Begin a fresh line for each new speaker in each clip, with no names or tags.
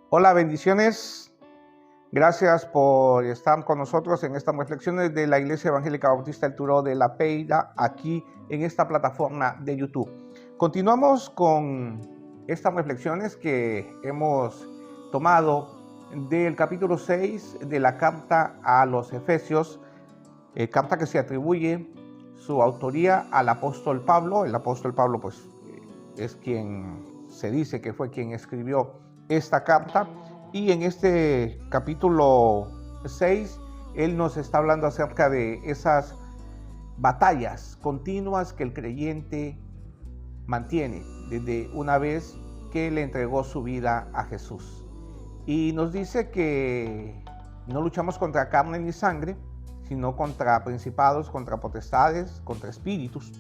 Hola, bendiciones. Gracias por estar con nosotros en estas reflexiones de la Iglesia Evangélica Bautista El Turó de La Peira, aquí en esta plataforma de YouTube. Continuamos con estas reflexiones que hemos tomado del capítulo 6 de la carta a los Efesios, carta que se atribuye su autoría al apóstol Pablo. El apóstol Pablo, pues, es quien se dice que fue quien escribió esta carta. Y en este capítulo 6, él nos está hablando acerca de esas batallas continuas que el creyente mantiene desde una vez que le entregó su vida a Jesús. Y nos dice que no luchamos contra carne ni sangre, sino contra principados, contra potestades, contra espíritus.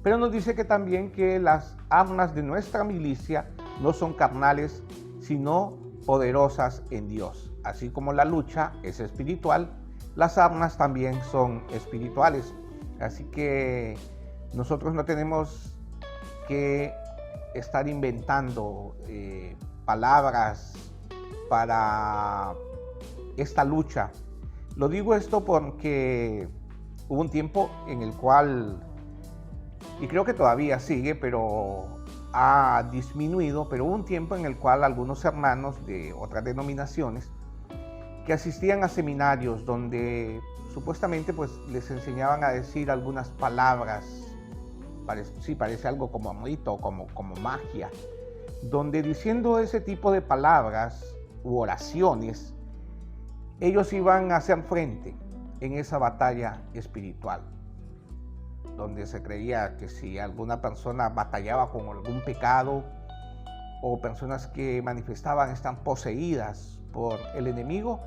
Pero nos dice que también que las armas de nuestra milicia no son carnales, sino poderosas en Dios. Así como la lucha es espiritual, las armas también son espirituales. Así que nosotros no tenemos que estar inventando palabras para esta lucha. Lo digo esto porque hubo un tiempo en el cual, y creo que todavía sigue, pero ha disminuido, pero hubo un tiempo en el cual algunos hermanos de otras denominaciones que asistían a seminarios donde supuestamente pues les enseñaban a decir algunas palabras, parece algo como rito, como magia, donde diciendo ese tipo de palabras u oraciones, ellos iban a hacer frente en esa batalla espiritual, donde se creía que si alguna persona batallaba con algún pecado o personas que manifestaban están poseídas por el enemigo,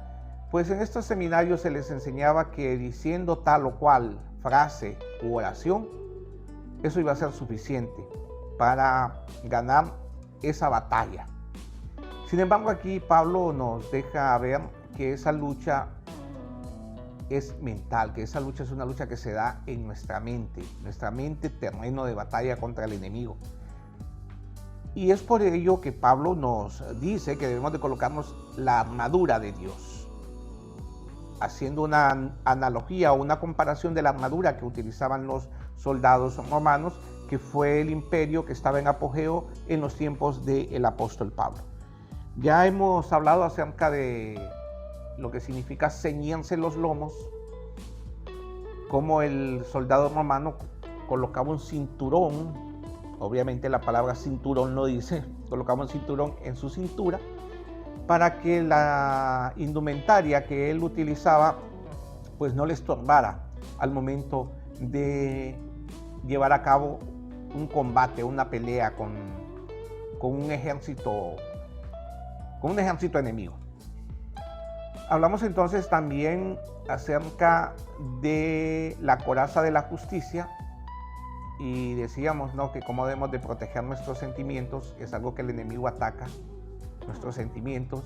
pues en estos seminarios se les enseñaba que diciendo tal o cual frase u oración, eso iba a ser suficiente para ganar esa batalla. Sin embargo, aquí Pablo nos deja ver que esa lucha es mental, que esa lucha es una lucha que se da en nuestra mente terreno de batalla contra el enemigo. Y es por ello que Pablo nos dice que debemos de colocarnos la armadura de Dios, haciendo una analogía o una comparación de la armadura que utilizaban los soldados romanos, que fue el imperio que estaba en apogeo en los tiempos del apóstol Pablo. Ya hemos hablado acerca de lo que significa ceñirse los lomos, como el soldado romano colocaba un cinturón, obviamente la palabra cinturón no dice, colocaba un cinturón en su cintura, para que la indumentaria que él utilizaba pues no le estorbara al momento de llevar a cabo un combate, una pelea con un ejército enemigo. Hablamos entonces también acerca de la coraza de la justicia y decíamos, ¿no?, que cómo debemos de proteger nuestros sentimientos. Es algo que el enemigo ataca, nuestros sentimientos,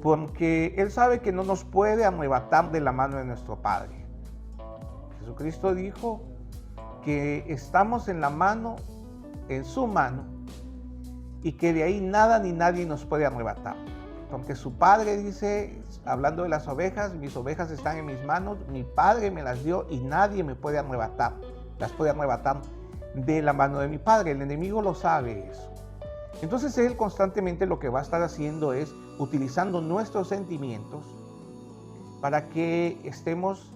porque él sabe que no nos puede arrebatar de la mano de nuestro Padre. Jesucristo dijo que estamos en la mano, en su mano, y que de ahí nada ni nadie nos puede arrebatar. Porque su Padre dice, hablando de las ovejas, mis ovejas están en mis manos, mi Padre me las dio y nadie me puede arrebatar, las puede arrebatar de la mano de mi Padre. El enemigo lo sabe eso. Entonces él constantemente lo que va a estar haciendo es utilizando nuestros sentimientos para que estemos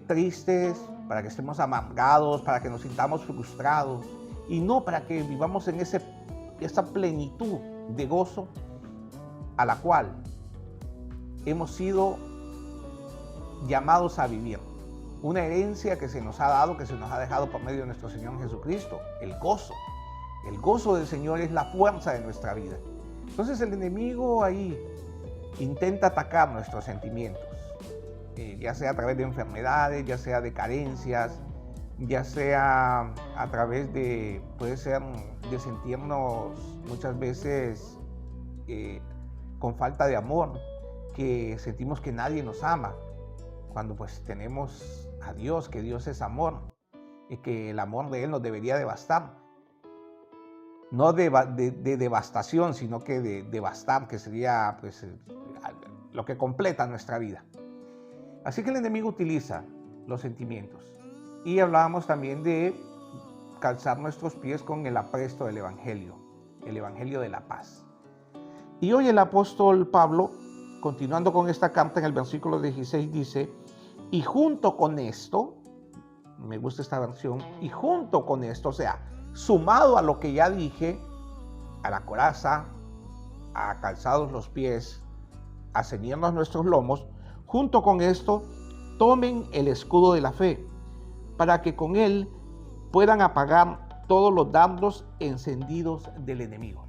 tristes, para que estemos amargados, para que nos sintamos frustrados, y no para que vivamos en esa plenitud de gozo a la cual hemos sido llamados a vivir. Una herencia que se nos ha dado, que se nos ha dejado por medio de nuestro Señor Jesucristo, el gozo. El gozo del Señor es la fuerza de nuestra vida. Entonces el enemigo ahí intenta atacar nuestros sentimientos, ya sea a través de enfermedades, ya sea de carencias, ya sea a través de, puede ser de sentirnos muchas veces con falta de amor, que sentimos que nadie nos ama, cuando pues tenemos a Dios, que Dios es amor y que el amor de Él nos debería de bastar. no de devastación, sino que de devastar, que sería pues, lo que completa nuestra vida. Así que el enemigo utiliza los sentimientos. Y hablábamos también de calzar nuestros pies con el apresto del Evangelio de la paz. Y hoy el apóstol Pablo, continuando con esta carta en el versículo 16, dice, y junto con esto, me gusta esta versión, y junto con esto, o sea, sumado a lo que ya dije, a la coraza, a calzados los pies, a ceñirnos nuestros lomos, junto con esto, tomen el escudo de la fe, para que con él puedan apagar todos los dardos encendidos del enemigo.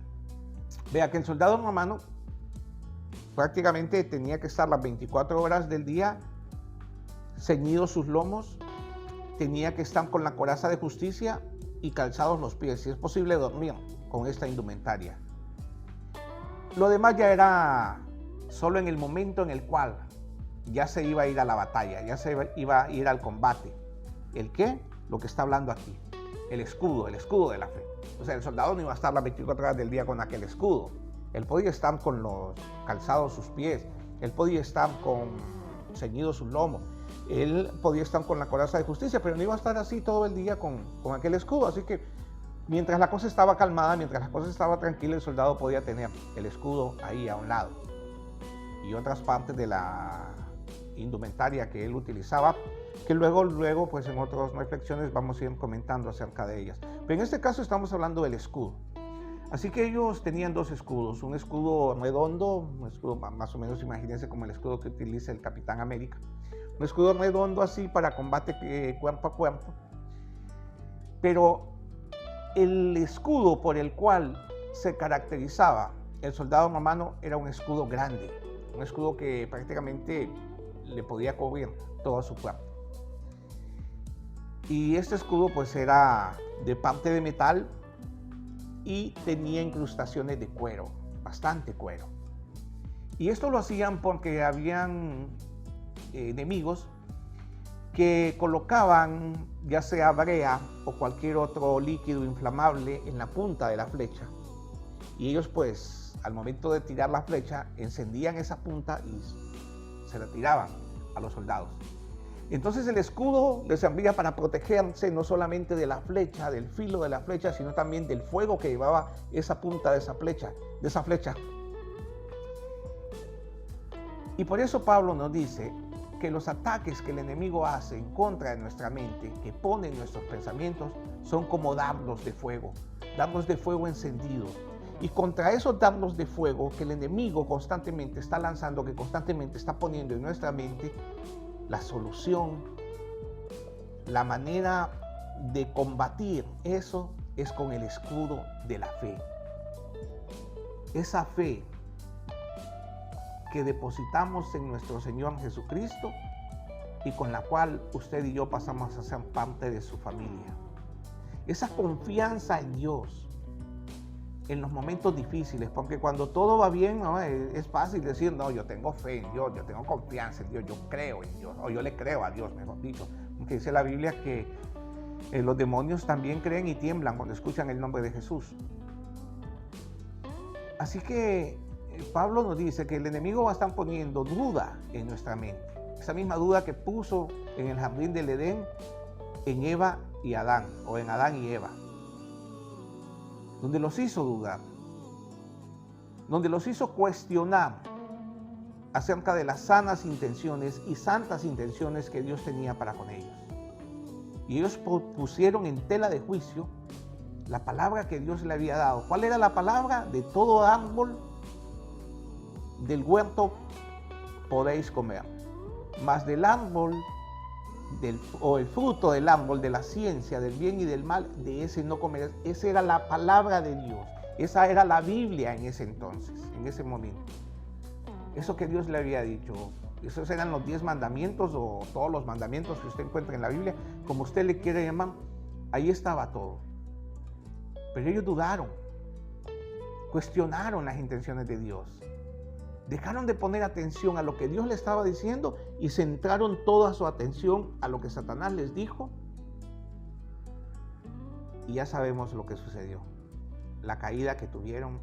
Vea que el soldado romano prácticamente tenía que estar las 24 horas del día ceñidos sus lomos, tenía que estar con la coraza de justicia y calzados los pies, si es posible dormir con esta indumentaria. Lo demás ya era solo en el momento en el cual ya se iba a ir a la batalla, ya se iba a ir al combate. ¿El qué? Lo que está hablando aquí, el escudo de la fe. O sea, el soldado no iba a estar las 24 horas del día con aquel escudo. Él podía estar con los calzados sus pies, él podía estar con ceñidos sus lomos, él podía estar con la coraza de justicia, pero no iba a estar así todo el día con aquel escudo. Así que mientras la cosa estaba calmada, mientras la cosa estaba tranquila, el soldado podía tener el escudo ahí a un lado. Y otras partes de la indumentaria que él utilizaba, que luego pues en otras reflexiones vamos a ir comentando acerca de ellas. Pero en este caso estamos hablando del escudo. Así que ellos tenían dos escudos, un escudo redondo, un escudo más o menos, imagínense como el escudo que utiliza el Capitán América, un escudo redondo así para combate cuerpo a cuerpo. Pero el escudo por el cual se caracterizaba el soldado romano era un escudo grande, un escudo que prácticamente le podía cubrir todo su cuerpo. Y este escudo pues era de parte de metal y tenía incrustaciones de cuero, bastante cuero. Y esto lo hacían porque habían enemigos que colocaban ya sea brea o cualquier otro líquido inflamable en la punta de la flecha. Y ellos pues al momento de tirar la flecha encendían esa punta y se la tiraban a los soldados. Entonces el escudo les servía para protegerse no solamente de la flecha, del filo de la flecha, sino también del fuego que llevaba esa punta de esa flecha. Y por eso Pablo nos dice que los ataques que el enemigo hace en contra de nuestra mente, que pone en nuestros pensamientos, son como dardos de fuego encendidos. Y contra esos dardos de fuego que el enemigo constantemente está lanzando, que constantemente está poniendo en nuestra mente, la solución, la manera de combatir eso es con el escudo de la fe. Esa fe que depositamos en nuestro Señor Jesucristo y con la cual usted y yo pasamos a ser parte de su familia. Esa confianza en Dios en los momentos difíciles, porque cuando todo va bien, ¿no? Es fácil decir, no, yo tengo fe en Dios, yo tengo confianza en Dios, yo creo en Dios, o yo le creo a Dios, mejor dicho. Porque dice la Biblia que los demonios también creen y tiemblan cuando escuchan el nombre de Jesús. Así que Pablo nos dice que el enemigo va a estar poniendo duda en nuestra mente. Esa misma duda que puso en el jardín del Edén en Eva y Adán, o en Adán y Eva, donde los hizo dudar, donde los hizo cuestionar acerca de las sanas intenciones y santas intenciones que Dios tenía para con ellos. Y ellos pusieron en tela de juicio la palabra que Dios le había dado. ¿Cuál era la palabra? De todo árbol del huerto podéis comer, mas del árbol o el fruto del árbol de la ciencia del bien y del mal, de ese no comerás. Esa era la palabra de Dios, esa era la Biblia en ese entonces, en ese momento. Eso que Dios le había dicho, esos eran los 10 mandamientos o todos los mandamientos que usted encuentra en la Biblia, como usted le quiere llamar, ahí estaba todo. Pero ellos dudaron, cuestionaron las intenciones de Dios. Dejaron de poner atención a lo que Dios les estaba diciendo y centraron toda su atención a lo que Satanás les dijo. Y ya sabemos lo que sucedió. la caída que tuvieron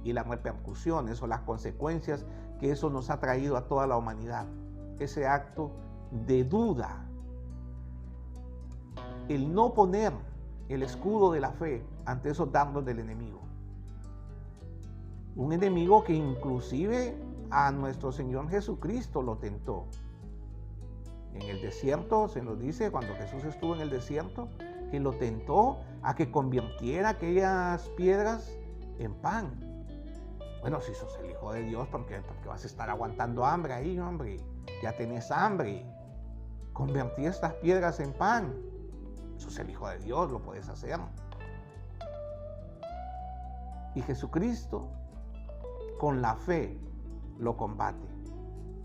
y las repercusiones o las consecuencias que eso nos ha traído a toda la humanidad. Ese acto de duda, el no poner el escudo de la fe ante esos dardos del enemigo. Un enemigo que inclusive a nuestro Señor Jesucristo lo tentó. En el desierto se nos dice, cuando Jesús estuvo en el desierto, que lo tentó a que convirtiera aquellas piedras en pan. Bueno, si sos el Hijo de Dios, porque vas a estar aguantando hambre ahí, hombre. Ya tenés hambre. Convertí estas piedras en pan. Sos el Hijo de Dios, lo puedes hacer. Y Jesucristo, con la fe, lo combate.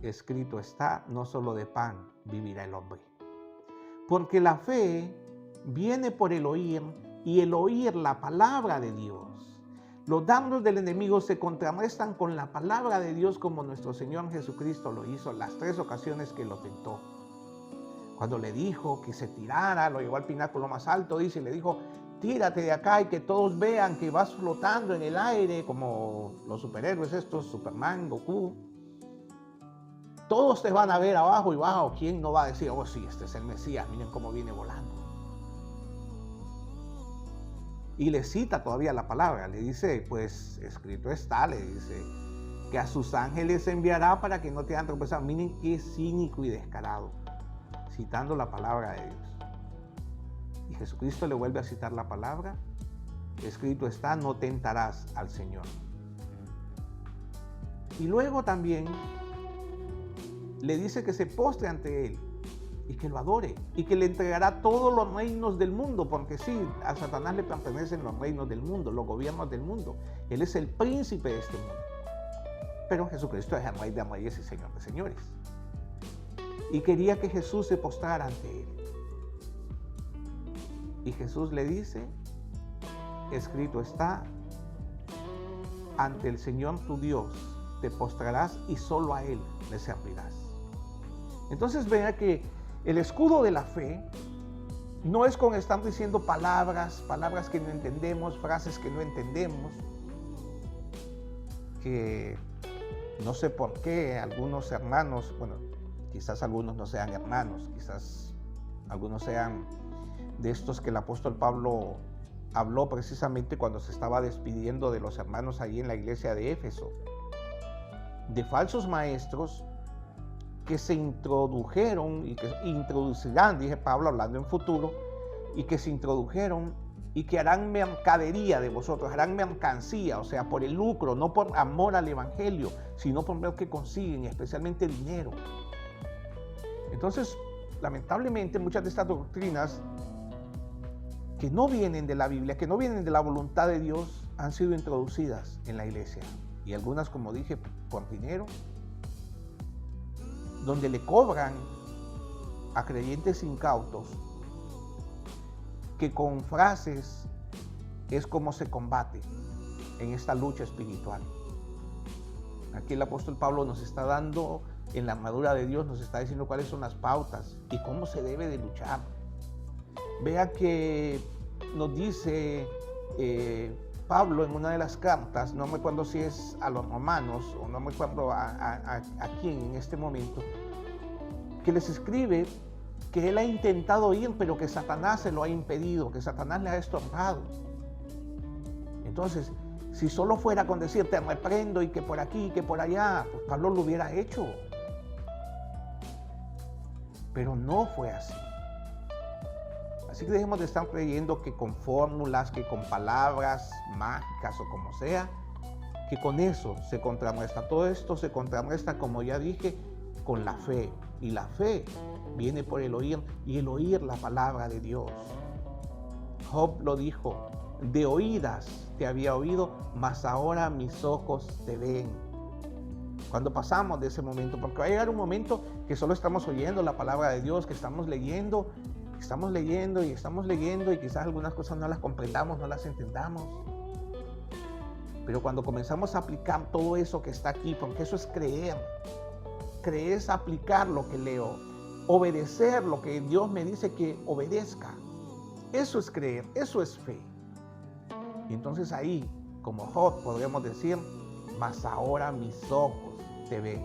Escrito está, no solo de pan vivirá el hombre. Porque la fe viene por el oír, y el oír la palabra de Dios. Los dardos del enemigo se contrarrestan con la palabra de Dios, como nuestro Señor Jesucristo lo hizo las 3 ocasiones que lo tentó. Cuando le dijo que se tirara, lo llevó al pináculo más alto, dice, y le dijo, tírate de acá y que todos vean que vas flotando en el aire, como los superhéroes estos, Superman, Goku. Todos te van a ver abajo y bajo. ¿Quién no va a decir, oh sí, este es el Mesías, miren cómo viene volando? Y le cita todavía la palabra, le dice, pues escrito está, le dice, que a sus ángeles enviará para que no te hagan tropezar. Miren qué cínico y descarado, citando la palabra de Dios. Y Jesucristo le vuelve a citar la palabra, escrito está, no tentarás al Señor. Y luego también le dice que se postre ante Él y que lo adore y que le entregará todos los reinos del mundo, porque sí, a Satanás le pertenecen los reinos del mundo, los gobiernos del mundo. Él es el príncipe de este mundo. Pero Jesucristo es el Rey de reyes y Señor de señores. Y quería que Jesús se postrara ante Él. Y Jesús le dice, escrito está, ante el Señor tu Dios te postrarás y solo a Él le servirás. Entonces vea que el escudo de la fe no es con estar diciendo palabras que no entendemos, frases que no entendemos, que no sé por qué algunos hermanos, bueno, quizás algunos no sean hermanos, quizás algunos sean de estos que el apóstol Pablo habló precisamente cuando se estaba despidiendo de los hermanos allí en la iglesia de Éfeso, de falsos maestros que se introdujeron y que introducirán, dije Pablo hablando en futuro, y que se introdujeron y que harán mercadería de vosotros, harán mercancía, o sea, por el lucro, no por amor al evangelio, sino por ver que consiguen, especialmente dinero. Entonces, lamentablemente, muchas de estas doctrinas que no vienen de la Biblia, que no vienen de la voluntad de Dios, han sido introducidas en la iglesia. Y algunas, como dije, por dinero, donde le cobran a creyentes incautos que con frases es como se combate en esta lucha espiritual. Aquí el apóstol Pablo nos está dando, en la armadura de Dios, nos está diciendo cuáles son las pautas y cómo se debe de luchar. Vea que nos dice Pablo en una de las cartas, no me acuerdo si es a los romanos o no me acuerdo a quién en este momento, que les escribe que él ha intentado ir, pero que Satanás se lo ha impedido, que Satanás le ha estorbado. Entonces, si solo fuera con decir te reprendo y que por aquí y que por allá, pues Pablo lo hubiera hecho. Pero no fue así. Así que dejemos de estar creyendo que con fórmulas, que con palabras mágicas o como sea, que con eso se contrarresta. Todo esto se contrarresta, como ya dije, con la fe. Y la fe viene por el oír, y el oír la palabra de Dios. Job lo dijo, de oídas te había oído, mas ahora mis ojos te ven. Cuando pasamos de ese momento, porque va a llegar un momento que solo estamos oyendo la palabra de Dios, que estamos leyendo y quizás algunas cosas no las comprendamos, no las entendamos. Pero cuando comenzamos a aplicar todo eso que está aquí, porque eso es creer es aplicar lo que leo, obedecer lo que Dios me dice que obedezca. Eso es creer, eso es fe. Y entonces ahí, como Job, podríamos decir, mas ahora mis ojos te ven.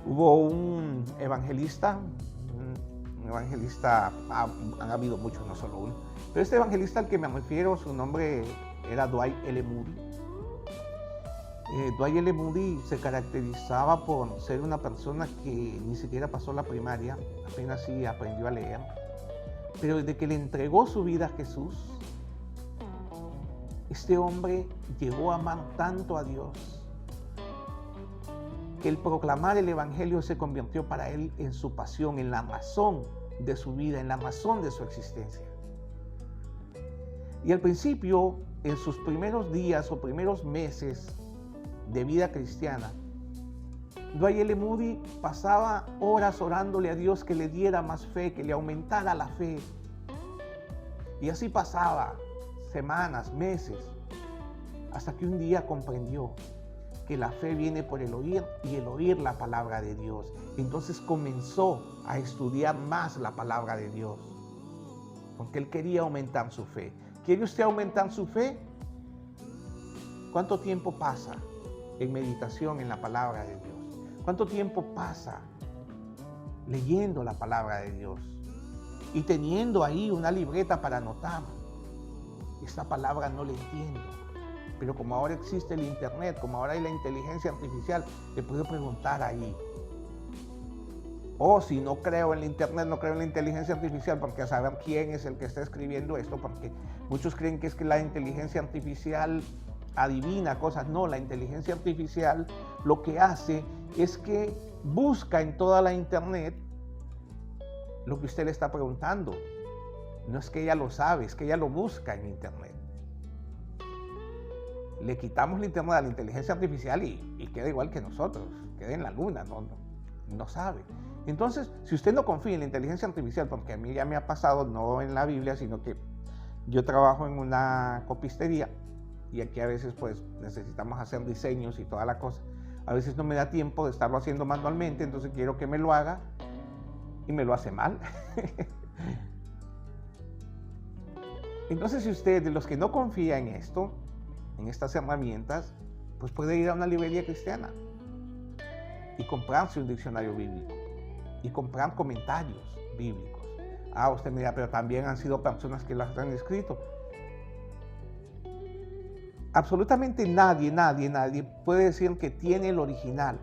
Hubo un evangelista, han habido muchos, no solo uno, pero este evangelista al que me refiero, su nombre era Dwight L. Moody. Dwight L. Moody se caracterizaba por ser una persona que ni siquiera pasó la primaria, apenas sí aprendió a leer, pero desde que le entregó su vida a Jesús, este hombre llegó a amar tanto a Dios que el proclamar el evangelio se convirtió para él en su pasión, en la razón de su vida, en la razón de su existencia. Y al principio, en sus primeros días o primeros meses de vida cristiana, Dwight L. Moody pasaba horas orándole a Dios que le diera más fe, que le aumentara la fe. Y así pasaba semanas, meses, hasta que un día comprendió que la fe viene por el oír y el oír la palabra de Dios. Entonces comenzó a estudiar más la palabra de Dios, porque él quería aumentar su fe. ¿Quiere usted aumentar su fe? ¿Cuánto tiempo pasa en meditación en la palabra de Dios? ¿Cuánto tiempo pasa leyendo la palabra de Dios y teniendo ahí una libreta para anotar? Esta palabra no la entiendo, pero como ahora existe el internet, como ahora hay la inteligencia artificial, le puedo preguntar ahí. O si no creo en el internet, no creo en la inteligencia artificial, porque a saber quién es el que está escribiendo esto, porque muchos creen que es que la inteligencia artificial adivina cosas. No, la inteligencia artificial lo que hace es que busca en toda la internet lo que usted le está preguntando. No es que ella lo sabe, es que ella lo busca en internet. Le quitamos la internet a la inteligencia artificial y queda igual que nosotros, queda en la luna, no sabe. Entonces, si usted no confía en la inteligencia artificial, porque a mí ya me ha pasado, no en la Biblia, sino que yo trabajo en una copistería y aquí a veces pues necesitamos hacer diseños y toda la cosa. A veces no me da tiempo de estarlo haciendo manualmente, entonces quiero que me lo haga y me lo hace mal. Entonces, si usted, de los que no confía en esto, en estas herramientas, pues puede ir a una librería cristiana y comprarse un diccionario bíblico y comprar comentarios bíblicos. Usted me dirá, pero también han sido personas que las han escrito. Absolutamente nadie puede decir que tiene el original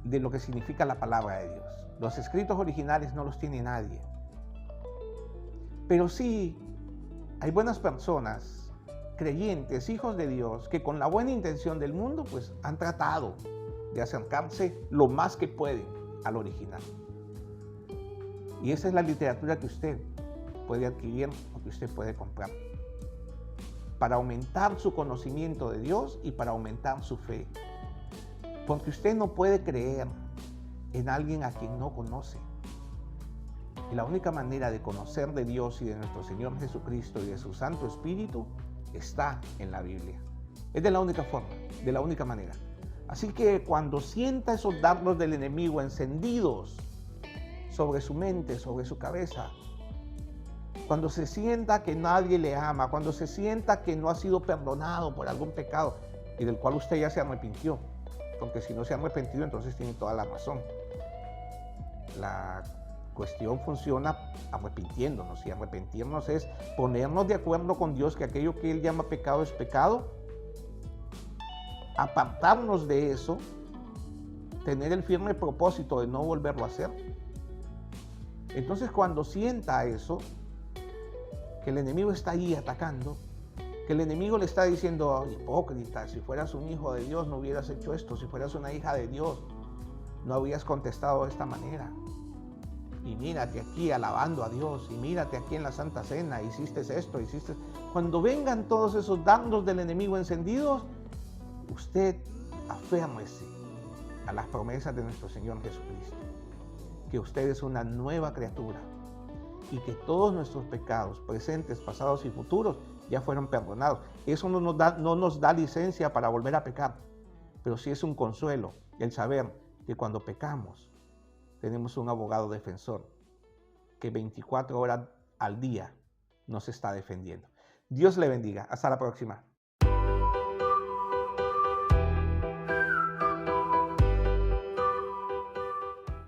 de lo que significa la palabra de Dios. Los escritos originales no los tiene nadie. Pero sí hay buenas personas, creyentes, hijos de Dios, que con la buena intención del mundo, pues han tratado de acercarse lo más que pueden al original. Y esa es la literatura que usted puede adquirir o que usted puede comprar para aumentar su conocimiento de Dios y para aumentar su fe. Porque usted no puede creer en alguien a quien no conoce. Y la única manera de conocer de Dios y de nuestro Señor Jesucristo y de su Santo Espíritu está en la Biblia. Es de la única forma, de la única manera. Así que cuando sienta esos dardos del enemigo encendidos sobre su mente, sobre su cabeza, cuando se sienta que nadie le ama, cuando se sienta que no ha sido perdonado por algún pecado y del cual usted ya se arrepintió, porque si no se ha arrepentido, entonces tiene toda la razón. La cuestión funciona arrepintiéndonos, y arrepentirnos es ponernos de acuerdo con Dios que aquello que Él llama pecado es pecado, apartarnos de eso, tener el firme propósito de no volverlo a hacer. Entonces, cuando sienta eso, que el enemigo está ahí atacando, que el enemigo le está diciendo, hipócrita, si fueras un hijo de Dios no hubieras hecho esto, si fueras una hija de Dios no habrías contestado de esta manera. Y mírate aquí alabando a Dios, y mírate aquí en la Santa Cena, hiciste esto, hiciste... Cuando vengan todos esos dardos del enemigo encendidos, usted aférrese a las promesas de nuestro Señor Jesucristo, que usted es una nueva criatura y que todos nuestros pecados, presentes, pasados y futuros, ya fueron perdonados. Eso no nos da licencia para volver a pecar, pero sí es un consuelo el saber que cuando pecamos tenemos un abogado defensor que 24 horas al día nos está defendiendo. Dios le bendiga. Hasta la próxima.